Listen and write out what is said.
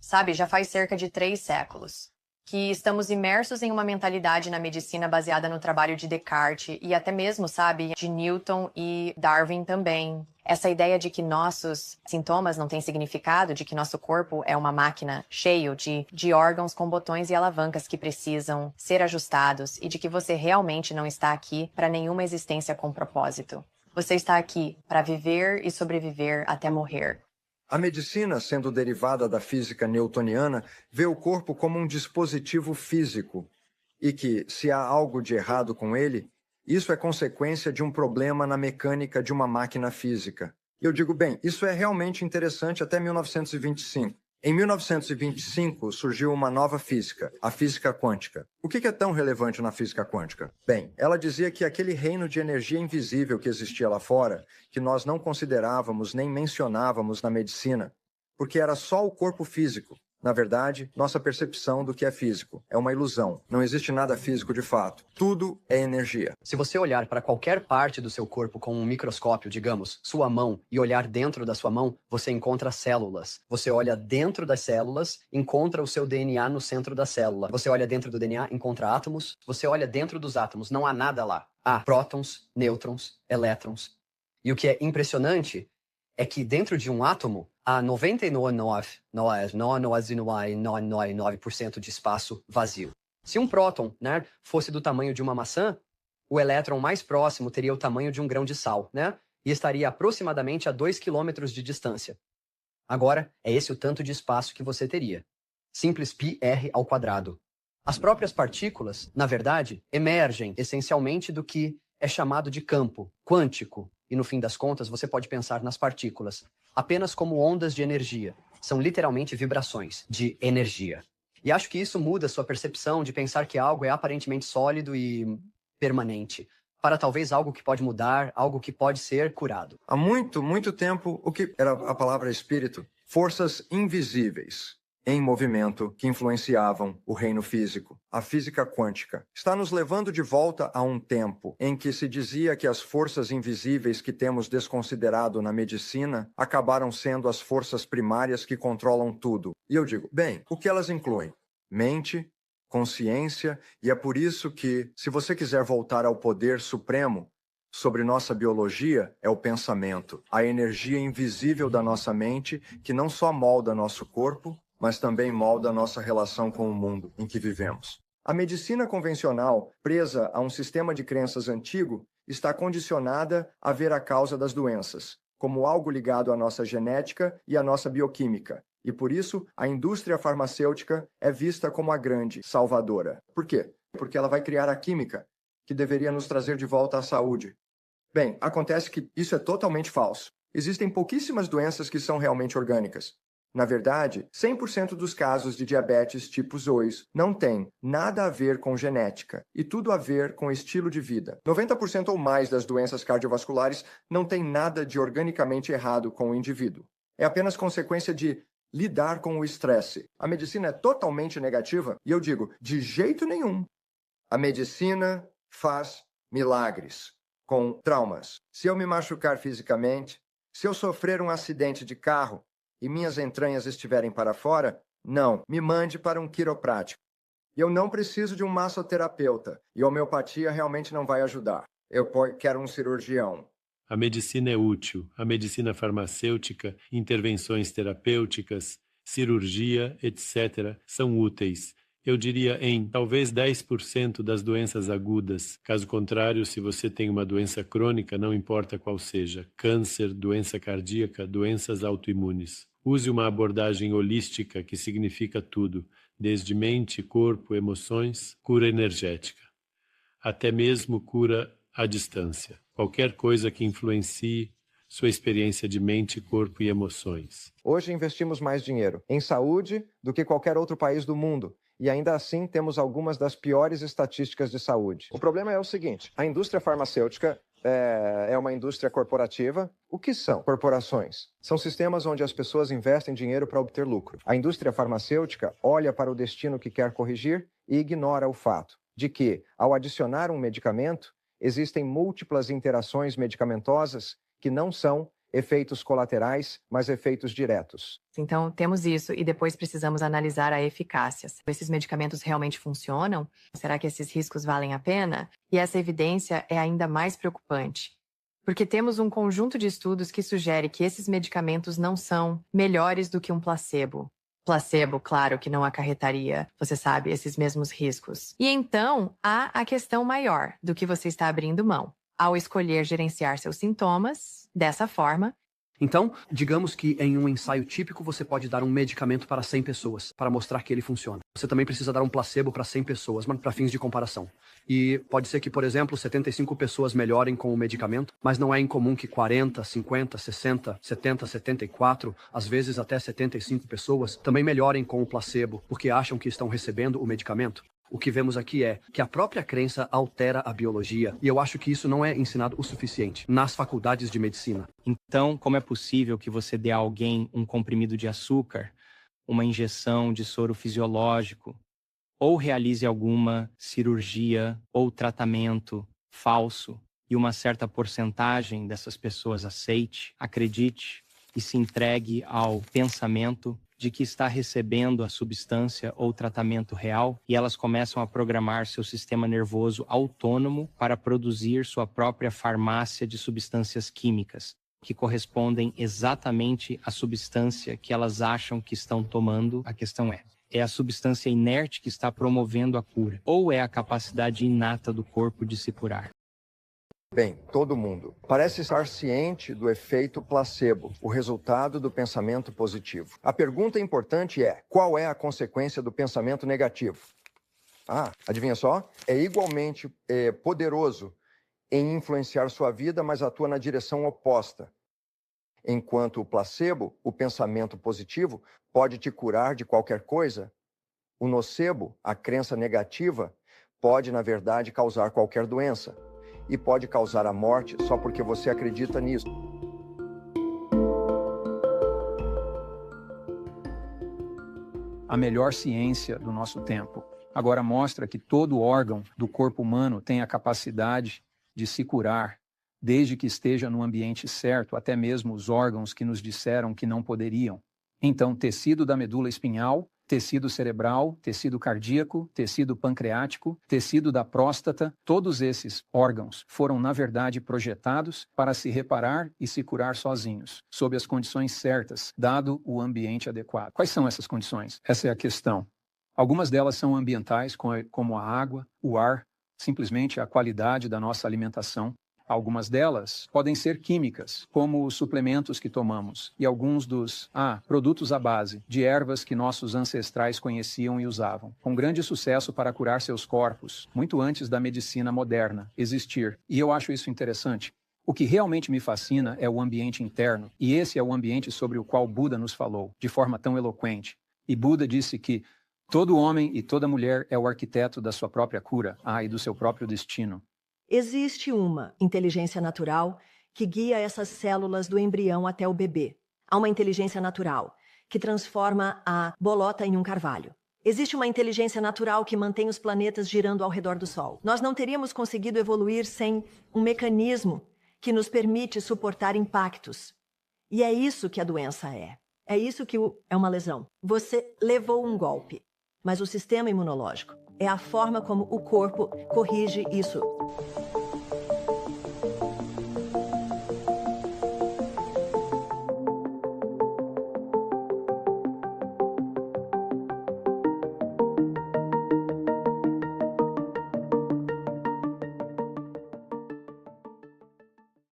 sabe, já faz cerca de 3 séculos, que estamos imersos em uma mentalidade na medicina baseada no trabalho de Descartes e até mesmo, sabe, de Newton e Darwin também. Essa ideia de que nossos sintomas não têm significado, de que nosso corpo é uma máquina cheio de órgãos com botões e alavancas que precisam ser ajustados e de que você realmente não está aqui para nenhuma existência com propósito. Você está aqui para viver e sobreviver até morrer. A medicina, sendo derivada da física newtoniana, vê o corpo como um dispositivo físico e que, se há algo de errado com ele, isso é consequência de um problema na mecânica de uma máquina física. E eu digo, bem, isso é realmente interessante até 1925. Em 1925 surgiu uma nova física, a física quântica. O que é tão relevante na física quântica? Bem, ela dizia que aquele reino de energia invisível que existia lá fora, que nós não considerávamos nem mencionávamos na medicina, porque era só o corpo físico. Na verdade, nossa percepção do que é físico é uma ilusão. Não existe nada físico de fato. Tudo é energia. Se você olhar para qualquer parte do seu corpo com um microscópio, digamos, sua mão, e olhar dentro da sua mão, você encontra células. Você olha dentro das células, encontra o seu DNA no centro da célula. Você olha dentro do DNA, encontra átomos. Você olha dentro dos átomos, não há nada lá. Há prótons, nêutrons, elétrons. E o que é impressionante é que dentro de um átomo há 99,9% de espaço vazio. Se um próton, né, fosse do tamanho de uma maçã, o elétron mais próximo teria o tamanho de um grão de sal, né? E estaria aproximadamente a 2 quilômetros de distância. Agora, é esse o tanto de espaço que você teria. Simples πr ao quadrado. As próprias partículas, na verdade, emergem essencialmente do que é chamado de campo quântico. E no fim das contas, você pode pensar nas partículas apenas como ondas de energia. São literalmente vibrações de energia. E acho que isso muda a sua percepção de pensar que algo é aparentemente sólido e permanente, para talvez algo que pode mudar, algo que pode ser curado. Há muito, muito tempo, o que era a palavra espírito? Forças invisíveis em movimento que influenciavam o reino físico. A física quântica está nos levando de volta a um tempo em que se dizia que as forças invisíveis que temos desconsiderado na medicina acabaram sendo as forças primárias que controlam tudo. E eu digo, bem, o que elas incluem? Mente, consciência, e é por isso que, se você quiser voltar ao poder supremo sobre nossa biologia, é o pensamento, a energia invisível da nossa mente que não só molda nosso corpo, mas também molda a nossa relação com o mundo em que vivemos. A medicina convencional, presa a um sistema de crenças antigo, está condicionada a ver a causa das doenças, como algo ligado à nossa genética e à nossa bioquímica. E por isso, a indústria farmacêutica é vista como a grande salvadora. Por quê? Porque ela vai criar a química, que deveria nos trazer de volta à saúde. Bem, acontece que isso é totalmente falso. Existem pouquíssimas doenças que são realmente orgânicas. Na verdade, 100% dos casos de diabetes tipo 2 não tem nada a ver com genética e tudo a ver com estilo de vida. 90% ou mais das doenças cardiovasculares não tem nada de organicamente errado com o indivíduo. É apenas consequência de lidar com o estresse. A medicina é totalmente negativa e eu digo, de jeito nenhum. A medicina faz milagres com traumas. Se eu me machucar fisicamente, se eu sofrer um acidente de carro, e minhas entranhas estiverem para fora, não, me mande para um quiroprático. Eu não preciso de um massoterapeuta, e a homeopatia realmente não vai ajudar. Eu quero um cirurgião. A medicina é útil, a medicina farmacêutica, intervenções terapêuticas, cirurgia, etc., são úteis. Eu diria em talvez 10% das doenças agudas. Caso contrário, se você tem uma doença crônica, não importa qual seja, câncer, doença cardíaca, doenças autoimunes. Use uma abordagem holística que significa tudo, desde mente, corpo, emoções, cura energética. Até mesmo cura à distância. Qualquer coisa que influencie sua experiência de mente, corpo e emoções. Hoje investimos mais dinheiro em saúde do que qualquer outro país do mundo. E ainda assim temos algumas das piores estatísticas de saúde. O problema é o seguinte, a indústria farmacêutica é uma indústria corporativa. O que são corporações? São sistemas onde as pessoas investem dinheiro para obter lucro. A indústria farmacêutica olha para o destino que quer corrigir e ignora o fato de que, ao adicionar um medicamento, existem múltiplas interações medicamentosas que não são efeitos colaterais, mas efeitos diretos. Então, temos isso e depois precisamos analisar a eficácia. Esses medicamentos realmente funcionam? Será que esses riscos valem a pena? E essa evidência é ainda mais preocupante, porque temos um conjunto de estudos que sugere que esses medicamentos não são melhores do que um placebo. Placebo, claro, que não acarretaria, você sabe, esses mesmos riscos. E então, há a questão maior do que você está abrindo mão. Ao escolher gerenciar seus sintomas dessa forma. Então, digamos que em um ensaio típico você pode dar um medicamento para 100 pessoas, para mostrar que ele funciona. Você também precisa dar um placebo para 100 pessoas, mas para fins de comparação. E pode ser que, por exemplo, 75 pessoas melhorem com o medicamento, mas não é incomum que 40, 50, 60, 70, 74, às vezes até 75 pessoas também melhorem com o placebo, porque acham que estão recebendo o medicamento. O que vemos aqui é que a própria crença altera a biologia, e eu acho que isso não é ensinado o suficiente nas faculdades de medicina. Então, como é possível que você dê a alguém um comprimido de açúcar, uma injeção de soro fisiológico, ou realize alguma cirurgia ou tratamento falso e uma certa porcentagem dessas pessoas aceite, acredite e se entregue ao pensamento de que está recebendo a substância ou tratamento real, e elas começam a programar seu sistema nervoso autônomo para produzir sua própria farmácia de substâncias químicas, que correspondem exatamente à substância que elas acham que estão tomando. A questão é a substância inerte que está promovendo a cura, ou é a capacidade inata do corpo de se curar? Bem, todo mundo parece estar ciente do efeito placebo, o resultado do pensamento positivo. A pergunta importante é: qual é a consequência do pensamento negativo? Adivinha só? É igualmente poderoso em influenciar sua vida, mas atua na direção oposta. Enquanto o placebo, o pensamento positivo, pode te curar de qualquer coisa, o nocebo, a crença negativa, pode, na verdade, causar qualquer doença. E pode causar a morte só porque você acredita nisso. A melhor ciência do nosso tempo agora mostra que todo órgão do corpo humano tem a capacidade de se curar, desde que esteja no ambiente certo, até mesmo os órgãos que nos disseram que não poderiam. Então, tecido da medula espinhal, tecido cerebral, tecido cardíaco, tecido pancreático, tecido da próstata, todos esses órgãos foram, na verdade, projetados para se reparar e se curar sozinhos, sob as condições certas, dado o ambiente adequado. Quais são essas condições? Essa é a questão. Algumas delas são ambientais, como a água, o ar, simplesmente a qualidade da nossa alimentação. Algumas delas podem ser químicas, como os suplementos que tomamos, e alguns dos produtos à base de ervas que nossos ancestrais conheciam e usavam, com grande sucesso para curar seus corpos, muito antes da medicina moderna existir. E eu acho isso interessante. O que realmente me fascina é o ambiente interno, e esse é o ambiente sobre o qual Buda nos falou, de forma tão eloquente. E Buda disse que todo homem e toda mulher é o arquiteto da sua própria cura, e do seu próprio destino. Existe uma inteligência natural que guia essas células do embrião até o bebê. Há uma inteligência natural que transforma a bolota em um carvalho. Existe uma inteligência natural que mantém os planetas girando ao redor do Sol. Nós não teríamos conseguido evoluir sem um mecanismo que nos permite suportar impactos. E é isso que a doença é. É isso que é uma lesão. Você levou um golpe, mas o sistema imunológico é a forma como o corpo corrige isso.